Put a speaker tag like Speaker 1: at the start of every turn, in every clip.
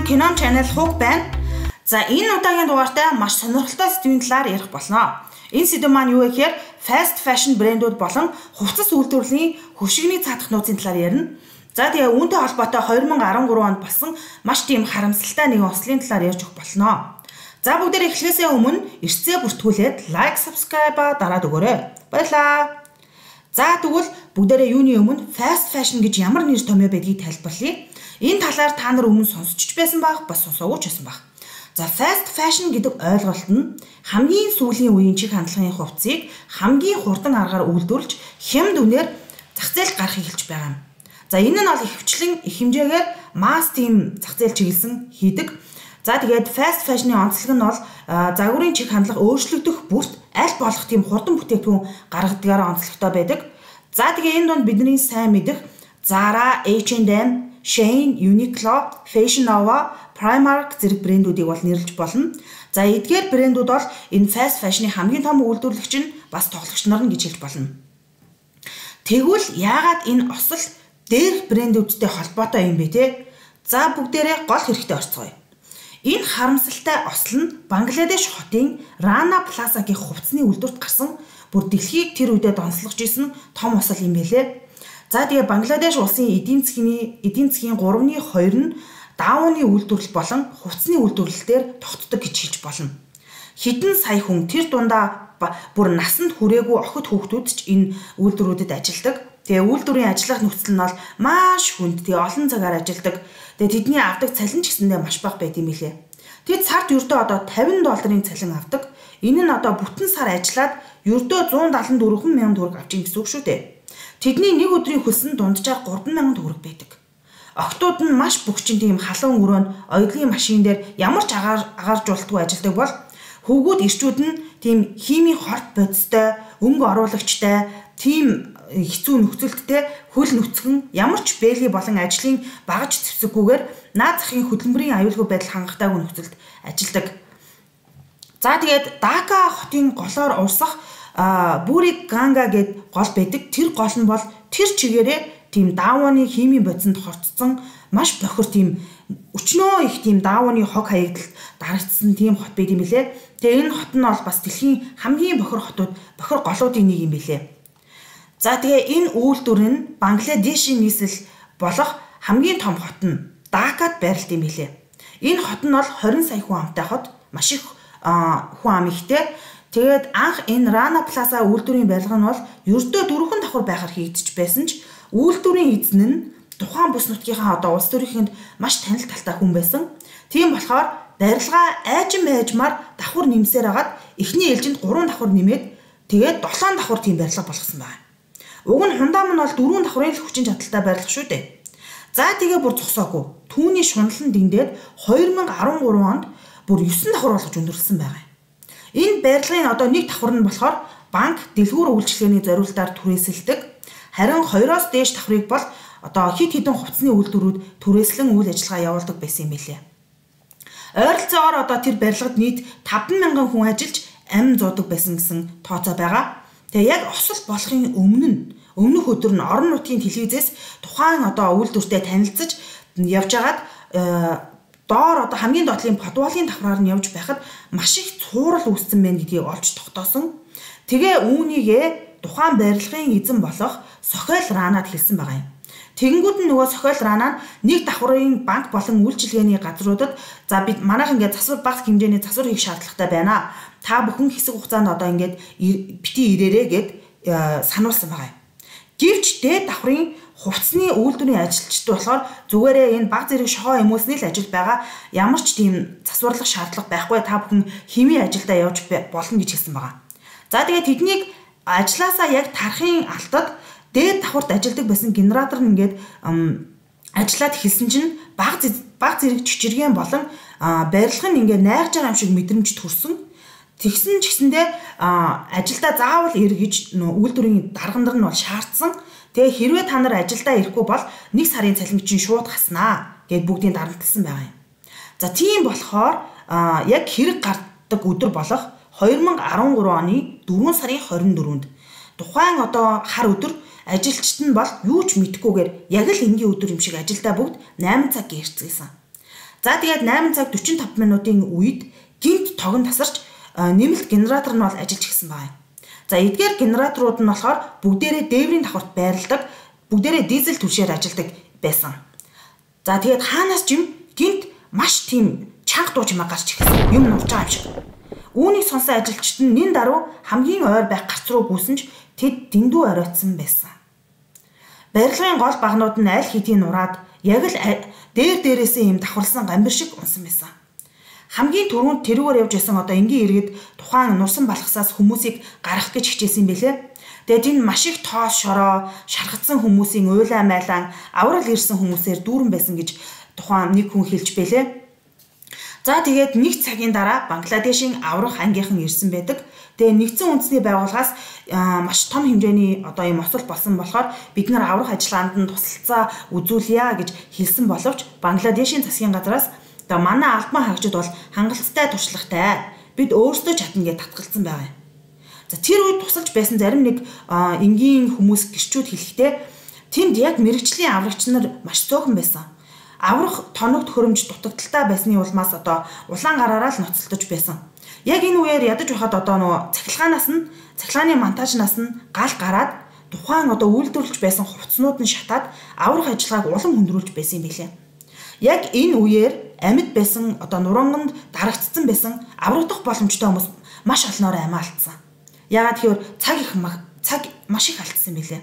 Speaker 1: маань Canon Channel хуг байна. За энэ удаагийн дугаартай маш сонирхолтой сэдвийн талаар ярих болно. Энэ сэдв маань юу вэ гэхээр fast fashion брэндүүд болон хувцас үйлдвэрлэлийн хөшигний цаатахнуудын талаар ярина. За тэгээ үүнтэй холбоотой 2013 онд болсон маш тийм харамсалтай нэгэн ослын талаар ярьж өгөх болно. За бүгдээ эхлэхээс өмнө эрсцээ бүртгүүлээд лайк, subscribe дараад өгөөрэй. Баярлалаа. За тэгвэл бүгдээрээ юуны өмнө fast fashion гэж ямар нэр томьёо байдгийг тайлбарлая. Энэ талаар та нар өмнө сонсч байсан баг, бас сонсоогүй ч байсан баг. За fast fashion гэдэг ойлголт нь хамгийн сүүлийн үеийн чиг хандлагын хувцсыг хамгийн хурдан аргаар үйлдвэрлэж хямд үнээр зах зээлд гаргахыг хэлж байгаа юм. За энэ нь бол ихэвчлэн их хэмжээгээр масс тийм зах зээл чиглэсэн хийдэг. За тэгээд fast fashion-ы онцлог нь бол загварын чиг хандлага өөрчлөгдөх бүрт аль болох тийм хурдан бүтээгдэхүүн гаргадагаараа онцлогтой байдаг. За тэгээ энэ донд бидний сайн мэдэх Zara, H&M, Shein, Uniqlo, Fashion Nova, Primark зэрэг брэндүүдийг бол нэрлэж болно. За эдгээр брэндүүд бол энэ fast fashion-ы хамгийн том үйлдвэрлэгч нь бас тоглогч нар нь гэж хэлж болно. Тэгвэл яагаад энэ осол дээрх брэндүүдтэй холбоотой юм бэ те? За бүгдээрээ гол хэрэгтэй орцгоё. Энэ харамсалтай осол нь Бангладеш хотын Rana Plaza-гийн хувцсны үйлдвэрт гарсан бүр дэлхийг тэр үедээ донслогч исэн том осол юм байлээ. За тэгээ Бангладеш улсын эдийн засгийн 3/2 нь даавны үйлдвэрлэл болон хувцсны үйлдвэрлэлээр тогтдог гэж хэлж болно. Хэдэн сая хүн тэр дундаа бүр насанд хүрээгүй охид хүүхдүүд ч энэ үйлдвэрүүдэд ажилладаг. Тэгээ үйлдвэрийн ажиллах нөхцөл нь бол маш хүнд, тэгээ олон цагаар ажилладаг. Тэгээ тэдний авдаг цалин ч гэсэндээ маш бага байт юм билээ. Тэд сард ердөө одоо $50 цалин авдаг. Энэ нь одоо бүтэн сар ажиллаад ердөө $174,000 авч ийн гэсэн үг шүү дээ. Тэдний нэг өдрийн хөлс нь дунджаар $3,000 байдаг. Охтууд нь маш бөхчин тийм халуун өрөөнд оёдлын машин дээр ямар ч агааржуултгүй ажилладаг бол хөвгүүд ирчүүд нь тийм химийн хорт бодистой, өнгө оруулагчтай, тийм хэцүү нөхцөлдтэй хөл нөцгөн ямар ч бэлий болон ажлын багаж зэвсэггүйгээр наад захын хөдөлмөрийн аюулгүй байдал хангалтайгүй нөхцөлд ажилладаг. За тэгээд Дака хотын голоор урсах Буриганга гэд гол байдаг. Тэр гол нь бол тэр чигээрээ тийм даавны химийн бодисонд хорцсон маш бохир тийм өчнөө их тийм даавны хог хаягдалд дарагдсан тийм хот байд юм билээ. Тэгээ энэ хот нь бол бас дэлхийн хамгийн бохир голуудын нэг юм билээ. За тэгээ энэ үйлдвэр нь Бангладешийн нийслэл болох хамгийн том хот нь Дакад байрлалт юм билээ. Энэ хот нь бол 20 сая хүн амтай хот, маш их хүн ам ихтэй. Тэгээд анх энэ Rana Plaza үйлдвэрийн барилга нь бол ердөө 4 давхар байхаар хийгдэж байсан ч үйлдвэрийн эзэн нь тухайн бүс нутгийнхаа одоо улс төрийнхэнд маш танил талтай хүн байсан. Тийм болохоор барилгаа айжмаар давхар нэмсээр хагаад эхний ээлжинд 3 давхар нэмээд тэгээд 7 давхар тийм барилга болгосон байна. Уг нь хундам нь бол 4 давхрын хүчин чадалтай барилга шүү дээ. За тэгээ бүр зогсоогүй. Түүний шунал нь дэндээд 2013 онд бүр 9 давхар болгож өндөрлсөн байгаа юм. Энэ барилгын одоо нэг давхар нь болохоор банк дэлгүүр үйлчилгээний зориулалтаар түрээсэлдэг. Харин 2-оос дээш давхрыг бол одоо хэд хэдэн хувцсны үйлдвэрүүд түрээслэн үйл ажиллагаа явуулдаг байсан юм билээ. Ойролцоогоор одоо тэр барилгад нийт 5,000 хүн ажиллаж амин зуудаг байсан гэсэн тооцоо байгаа. Тэгээ яг осол болохын өмнөх өдөр нь орон нутгийн телевизээс тухайн одоо үйлдвэртэй танилцаж явж хагаад доор одоо хамгийн доотлын подвалын давхраар нь явж байхад маш их цуурал үүссэн байна гэдгийг олж тогтоосон. Тэгээ үүнийгээ тухайн барилгын эзэн болох Сохиол Ранад хэлсэн байгаа юм. Тэгэнгүүт нь нөгөө Сохиол Рана нэг давхрын банк болон үйлчилгээний газруудад за бид манайх ингээд засвар бага хэмжээний засвар хийх шаардлагатай байна. Та бүхэн хэсэг хугацаанд одоо ингээд бити ирээрээ гэд сануулсан байгаа юм. Гэвч дээд давхрын хувцсны үйлдвэрийн ажилчид болохоор зүгээрээ энэ баг зэрэг шохоо эмүүлсний л ажил байгаа. Ямар ч тийм засварлах шаардлага байхгүй. Та бүхэн химийн ажилдаа явж болно гэж хэлсэн байгаа. За тэгээд тэднийг ажилласаа яг тархын алтад дээд давхарт ажилладаг байсан генератор нь ингээд ажиллаад эхэлсэн чинь баг зэрэг чичиргэн болон барилга нь ингээд найрж байгаа юм шиг мэдрэмж төрсөн. Тэгсэн ч гэсэндээ ажилдаа заавал ир гэж үйлдвэрийн даргандар нь бол шаардсан. Тэгээ хэрвээ та нар ажилдаа ирэхгүй бол 1 сарын цалин чинь шууд хаснаа гэд бүгдийг дарамтлсан байгаа юм. За тийм болохоор яг хэрэг гардаг өдөр болох 2013 оны 4 сарын 24-нд тухайн одоо хар өдөр ажилчид нь бол юу ч мэдхгүйгээр яг л энгийн өдөр юм шиг ажилдаа бүгд 8 цаг гэрцгээсэн. За тэгээд 8 цаг 45 минутын үед гинт тогон тасарч нэмэлт генератор нь бол ажиллаж эхэлсэн байна. За эдгээр генераторууд нь болохоор бүгдээрээ дээврийн давхарт байрладаг, бүгдээрээ дизель түлшээр ажилладаг байсан. За тэгээд хаанаас ч юм гинт маш тийм чанга дуу чимээ гарч ирсэн юм нурж байгаа юм шиг. Үүнийг сонсон ажилчид нь нин даруй хамгийн ойр байх гарц руу гүйсэн ч тэд дэндүү оройтсон байсан. Барилгын гол багнууд нь аль хэдийн нураад яг л дээрээсээ юм давхарласан гамбир шиг унсан байсан. Хамгийн түрүүнд тэрүүгээр явж исэн одоо энгийн иргэд тухайн нурсан балхасаас хүмүүсийг гаргах гэж хичээсэн бэлээ. Тэгээд энэ маш их тоос шороо, шархацсан хүмүүсийн уйлаа майлаан аврал ирсэн хүмүүсээр дүүрэн байсан гэж тухайн нэг хүн хэлж бэлээ. За тэгээд нэг цагийн дараа Бангладешийн аврах ангийнхан ирсэн байдаг. Тэгээд нэгдсэн үндэсний байгууллагаас маш том хэмжээний одоо ийм осол болсон болохоор бид нар аврах ажиллагаанд нь тусалцаа үзүүлье гэж хэлсэн боловч Бангладешийн засгийн газраас одоо манай албан хаагчид бол хангалттай туршлагатай. Бид өөрсдөө чадна гэж татгалзсан байгаа юм. За тэр үед тусалж байсан зарим нэг энгийн хүмүүс гэрчүүд хэлэхдээ тэнд яг мэрэгжлийн аврагч нар маш цөөхөн байсан. Аврах тоног төхөөрөмж дутагдaltaй байсны улмаас одоо улаан гараараа л ноцолдож байсан. Яг энэ үеэр ядаж байхад одоо нөгөө цахилгааны монтажнаас нь гал гараад тухайн одоо үйлдвэрлэж байсан хувцснууд нь шатаад аврах ажиллагааг улам хөндрүүлж байсан юм билээ. Яг энэ үеэр амьд байсан одоо нуранганд дарагдсан байсан аврагдах боломжтой хүмүүс маш олноор амиа алдсан. Яагаад тэгэхээр цаг маш их алдсан билээ.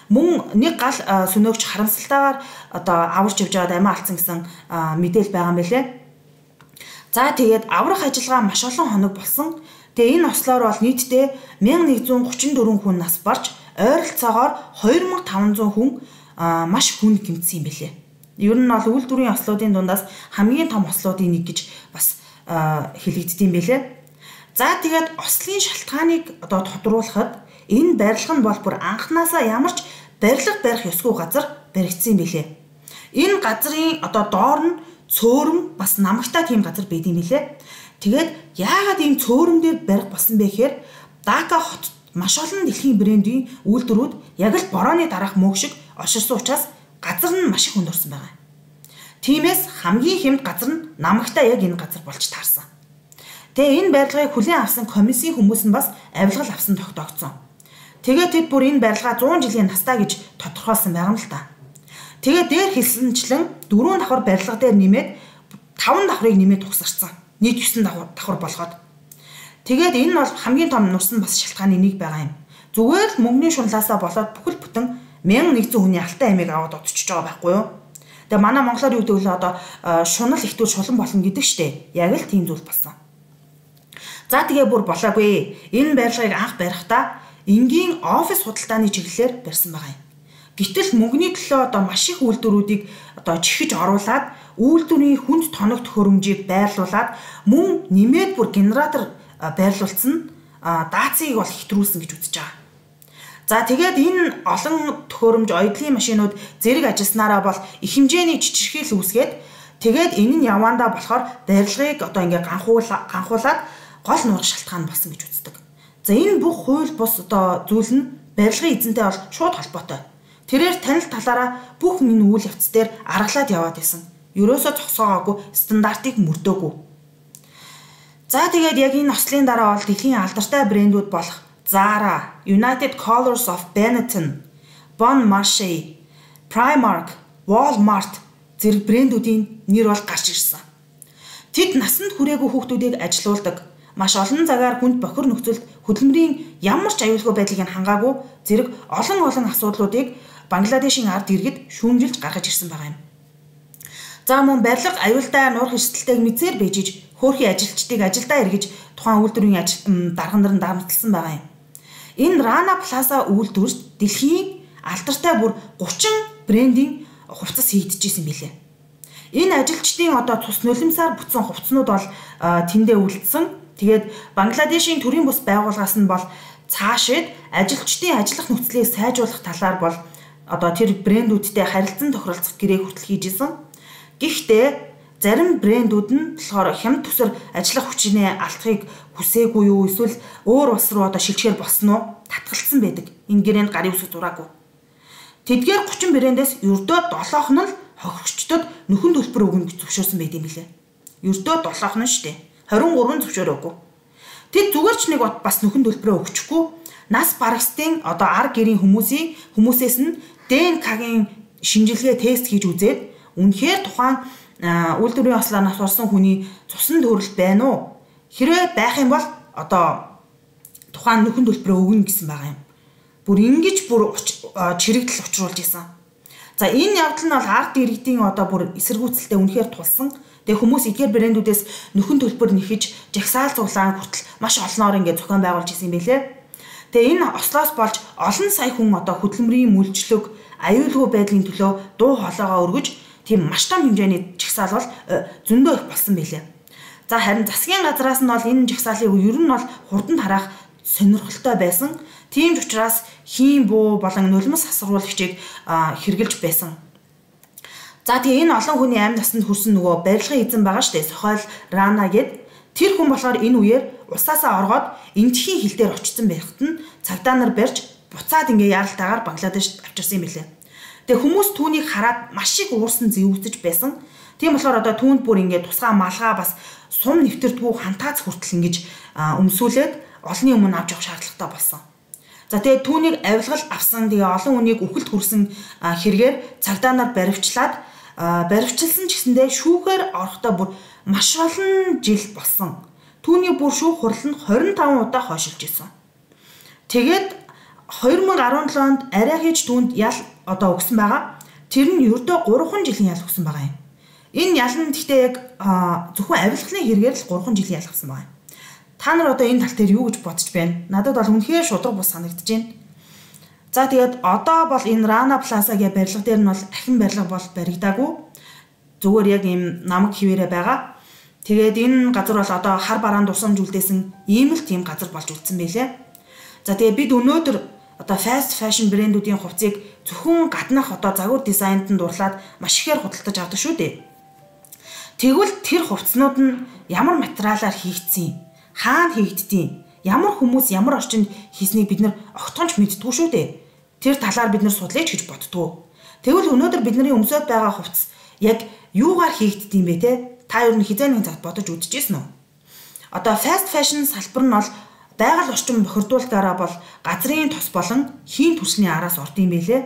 Speaker 1: Мөн нэг гал сүнөөгч харамсалтайгаар одоо аварч явж байгаад амиа алдсан гэсэн мэдээлэл байгаа юм билээ. За тэгээд аврах ажиллагаа маш олон хоног болсон. Тэгээ энэ ослоор бол нийтдээ 1134 хүн нас барж ойролцоогоор 2500 хүн маш хүнд гэмтсэн юм билээ. Ер нь бол үйлдвэрийн ослуудын дундаас хамгийн том ослуудын нэг гэж бас хэлэгддэм байлээ. За тэгээд ослын шалтгааныг одоо тодруулахад энэ барилга нь бол бүр анханасаа ямар ч барилга барих ёсгүй газар баригдсан юм билээ. Энэ газрын одоо доор нь цөөрөм бас намагтай тийм газар байдсан билээ. Тэгээд яагаад ийм цөөрөм дээр барих болсон бэ гэхээр Дака хотод маш олон дэлхийн брендийн үйлдвэрүүд яг л борооны дараах мөг шиг оширсон учраас газар нь маш их өндөрсөн байгаа. Тиймээс хамгийн хэмд газар нь намагтай яг энэ газар болж таарсан. Тэгээ энэ барилгыг хүлээн авсан комиссийн хүмүүс нь бас авилгал авсан тогтоогдсон. Тэгээ тэд бүр энэ барилгаа 100 жилийн настай гэж тодорхойлсон байгаа юм л та. Тэгээ дээр хэлсэнчлэн 4 давхар барилга дээр нэмээд 5 давхрыг нэмээд тусарсан. Нийт 9 давхар болгоод. Тэгээд энэ нь бол хамгийн том нурсан бас шалтгааны нэг байгаа юм. Зүгээр л мөнгөний шунлаасаа болоод бүхэл бүтэн 1100 хүний алтай амийг аваад удчихж байгаа байхгүй юу? Тэгээ манай монголоор юу гэдэг вэ одоо шунал ихтүүл шулан болно гэдэг штэ. Яг л тийм зүйл болсон. За тэгээ бүр болоогүй. Энэ барилгыг анх барихдаа энгийн офис худалдааны чиглэлээр барьсан байгаа юм. Гэтэл мөнгөний төлөө одоо маш их үйлдвэрүүдийг одоо чихэж оруулаад үйлдвэрийн хүнд тоног төхөөрөмжийг байрлуулад мөн нэмээд бүр генератор байрлуулсан даацыг бол хэтрүүлсэн гэж үзэж байгаа. За тэгээд энэ олон төхөөрөмж оёдлын машинууд зэрэг ажилласнараа бол их хэмжээний жижигхийл үүсгээд тэгээд энэ нь явандаа болохоор барилгыг одоо ингээ ганхуулаад гол нурах шалтгаан болсон гэж үздэг. За энэ бүх хууль бус одоо зүйл нь барилгын эзэнтэй бол шууд холбоотой. Тэрээр танил талаараа бүх минь үйл явц дээр аргалаад яваад байсан. Ерөөсөө зогсоогоогүй, стандартыг мөрдөөгүй. За тэгээд яг энэ ослын дараа бол дэлхийн алдартай брэндүүд болох Zara, United Colors of Benetton, Bon Marché, Primark, Walmart зэрэг брэндүүдийн нэр бол гарч ирсэн. Тэд насанд хүрээгүй хүүхдүүдийг ажилуулдаг. Маш олон цагаар хүнд бохир нөхцөлд хөдөлмөрийн ямар ч аюулгүй байдлыг хангаагүй зэрэг олон асуудлуудыг Бангладешийн ард иргэд шүүмжилж гаргаж ирсэн байгаа юм. За мөн барилга аюултай нурах эрсдэлтэйг мэдсээр бийжиж хөөрхий ажилчдыг ажилдаа эргэж тухайн үйлдвэрийн дарга нар нь дарамтлсан байгаа юм. Энэ Rana Plaza үйлдвэрт дэлхийн алдартай бүр 30 брендийн хувцас хийгдэжсэн билээ. Энэ ажилчдын одоо цус нулимсаар бүтсэн хувцснууд бол тэндээ үлдсэн. Тэгээд Бангладешийн төрийн бус байгууллагаас нь бол цаашид ажилчдын ажиллах нөхцөлийг сайжруулах талаар бол одоо тэр брэндүүдтэй харилцан тохиролцох гэрээг хүртэл хийж исэн. Гэхдээ зарим брэндүүд нь болохоор хямд төсөр ажиллах хүчний алдахыг хүсээгүй юу эсвэл өөр улс руу одоо шилжихэр болсон уу татгалцсан байдаг. Энэ гэрээнд гарын үсэг зураагүй. Тэдгээр 30 брэндээс ердөө 7х нь л хохирогчдод нөхөн төлбөр өгнө гэж зөвшөөрсөн байт юм билээ. Ердөө 7 хон шүү дээ. 23 зөвшөөрөөгүй. Тэд зүгээр ч нэг бас нөхөн төлбөрөө өгчихгүй нас барагчдын ар гэрийн хүмүүсээс нь ДНК-гийн шинжилгээ тест хийж үзээд үнэхээр тухайн үйлдвэрийн ослоноос орсон хүний цусан төрөл байна уу? Хэрвээ байх юм бол тухайн нөхөн төлбөрөө өгнө гэсэн байгаа юм. Бүр ингэж чирэгдэл учруулж исэн. За энэ явдал нь бол ард иргэдийн бүр эсэргүүцэлтэй үнэхээр тулсан. Тэгээ хүмүүс эдгээр брэндүүдээс нөхөн төлбөр нэхэж жагсаал зуглаан хүртэл маш олноор ингэ зохион байгуулж исэн юм байлээ. Тэгээ энэ ослоос болж олон сая хүн хөдөлмөрийн мүлжлөг, аюулгүй байдлын төлөө дуу хоолойгоо өргөж тийм маш том хэмжээний жагсаал бол зөндөө их болсон байлээ. За харин засгийн газраас нь бол энэ жагсаалыг ер нь бол хурдан харах сонирхолтой байсан. Тийм ч учраас хийм буу болон нулимс асруулагчийг хэрглэж байсан. За тэгээ энэ олон хүний амь насанд хүрсэн нөгөө барилгын эзэн байгаа штэ Сохойл Рана гэд тэр хүн болохоор энэ үеэр усаасаа оргоод энтхийн хил дээр очсон байхад нь цагдаа нар барьж буцаад ингээ яралтаагаар Бангладешд авчирсан юм билээ. Тэгээ хүмүүс түүнийг хараад маш их уурсан зэвүүцэж байсан. Тийм болохоор түүнд бүр ингээ тусгай малгай бас сум нэвтэрдгүү хантаац хүртэл ингэж өмсүүлээд олонний өмнө авч явах шаардлагатай болсон. За тэгээ түүнийг авилгал авсан тэгээ олон хүнийг үхэлд хүрсэн хэрэгээр цагдаа нар баривчлсан ч гэсэндээ шүүхээр орохдоо бүр маш олон жил болсон. Түүний бүр шүүх хурал нь 25 удаа хойшилж исэн. Тэгээд 2017 онд арай хийж түүнд ял өгсөн байгаа. Тэр нь ердөө 3 жилийн ял өгсөн байгаа юм. Энэ ял нь гэхдээ яг зөвхөн авилгалын хэрэгээр л 3 жилийн ял авсан байгаа юм. Та нар энэ тал дээр юу гэж бодож байна? Надад бол үнэхээр шудраг бус санагдаж байна. За тэгээд бол энэ Rana Plaza гэх барилга дээр нь бол ахин барилга бол баригдаагүй. Зүгээр яг ийм намаг хിവэрэ байгаа. Тэгээд энэ газар бол хар бараанд усамж үлдээсэн ийм л тийм газар болж үлдсэн байлээ. За тэгээд бид өнөөдөр fast fashion брэндүүдийн хувцсыг зөвхөн гаднах загвар дизайнд нь дурлаад маш ихээр худалдаж авдаг шүү дээ. Тэгвэл тэр хувцснууд нь ямар материалаар хийгдсэн, хаана хийгддیں, ямар хүмүүс ямар орчинд хийснийг бид нар огтхонч мэддэггүй шүү дээ. Тэр талаар бид нар судлаач гэж боддгоо. Тэгвэл өнөөдөр бидний өмсөд байгаа хувцас яг юугаар хийгддэм бэ те? Та ер нь хизээний цагт бодож үзчихсэн үү? Fast fashion салбар нь бол байгаль орчин бохирдуулалтаараа бол газрын тос болон хийн түлшний араас ордсон юм байлээ.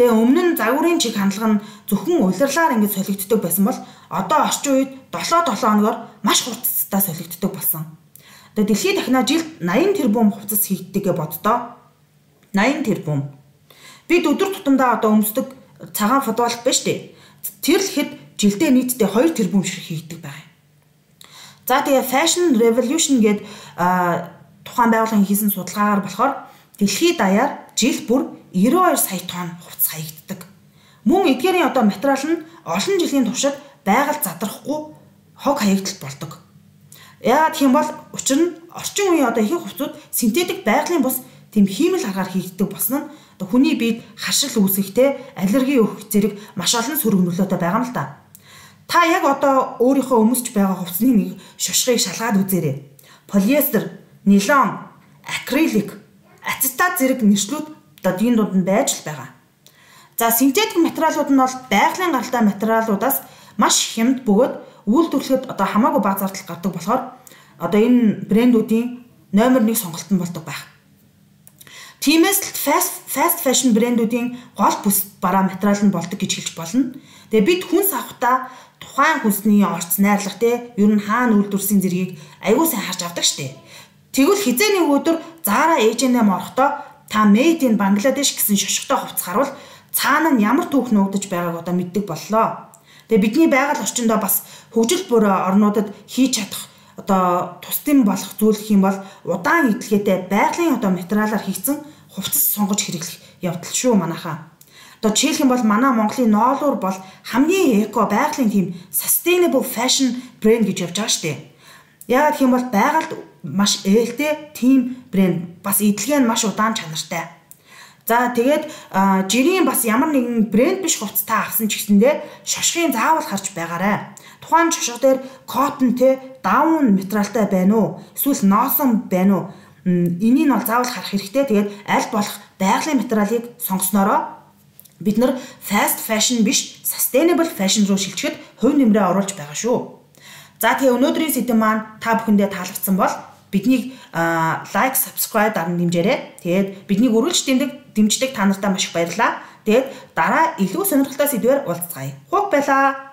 Speaker 1: Тэгээ өмнө нь загварын чиг хандлага нь зөвхөн улирлаар ингэж солигддог байсан бол орчин үед 7 хоногор маш хурцтай солигддог болсон. Тэгээ дэлхийд дахинаа жилд 80 тэрбум хувцас хийгддэг гэж боддоо. 80 тэрбум. Бид өдөр тутамдаа өмсдөг цагаан футбол биш үү? Тэр л хэд жилдээ нийтдээ 2 тэрбум шиг хийгддэг байна. За тэгээ Fashion Revolution гээд тухайн байгууллагын хийсэн судалгаагаар болохоор дэлхийд даяар жил бүр 92 сая тонн хувцас хаягддаг. Мөн эдгээрийн материал нь олон жилийн туршид байгаль задрахгүй хог хаягдалт болдог. Яагаад гэх юм бол учир нь орчин үеийн ихэнх хувцсууд синтетик байгалийн бус тийм хиймэл аргаар хийгддэг болсон нь хүний биед харшил үүсгэхтэй аллерги өгөх зэрэг маш олон сөрөг нөлөөтэй байгаа юм л да. Та яг өөрийнхөө өмсч байгаа хувцсны нэг шошгыг шалгаад үзээрэй. Полиэстер, нилон, акрилик, ацетат зэрэг нэршлүүд энэ дунд нь байж л байгаа. За синтетик материалууд нь бол байгалийн гаралтай материалуудаас маш хямд бөгөөд үйлдвэрлэхэд хамаагүй бага зардал гардаг болохоор энэ брэндүүдийн номер 1 сонголт нь болдог байх. Тиймээс л fast fashion брэндүүдийн гол бүс бараа материал нь болдог гэж хэлж болно. Тэгээ бид хүнс авахдаа тухайн хүнсний орц найрлах ер нь хаана үйлдвэрсэн зэргийг аягүй сайн харж авдаг штеп. Тэгвэл хизээний өдөр Zara H&M орохдоо та made in Bangladesh гэсэн шошготой хувцас харвал цаана нь ямар түүх нуугдаж байгааг мэддэг боллоо. Тэгээ бидний байгаль орчиндөө бас хөгжил бүр орнуудад хийж чадах тусдын болох зүйл гэх юм бол удаан идэлгээтэй байгалийн материалаар хийгдсэн хувцас сонгож хэрэглэх явдал шүү манайхаа. Жишээлх юм бол манай Монголын ноолуур бол хамгийн эко байгалийн тийм sustainable fashion брэнд гэж явж байгаа штеп. Яагаад гэх юм бол байгальд маш ээлтэй тийм брэнд бас идэлгээ нь маш удаан чанартай. За тэгээд жирийн бас ямар нэгэн брэнд биш хувцас та авсан ч гэсэндээ шошгын заавал харж байгаарай. Тухайн шошго дээр cotton даун материалтай байна уу? Эсвэл носон байна уу? Энийг нь бол заавал харах хэрэгтэй. Тэгээд аль болох байгалийн материалыг сонгоснороо бид нар fast fashion биш sustainable fashion руу шилжихэд хувь нэмрээ оруулж байгаа шүү. За тэгээ өнөөдрийн сэдэв маань та бүхэндээ таалагдсан бол биднийг лайк, subscribe даран дэмжээрэй. Тэгээд биднийг өргөж дэмждэг та нартай маш их баярлалаа. Тэгээд дараа илүү сонирхолтой сэдвээр уулзцгаая. Хуг байлаа.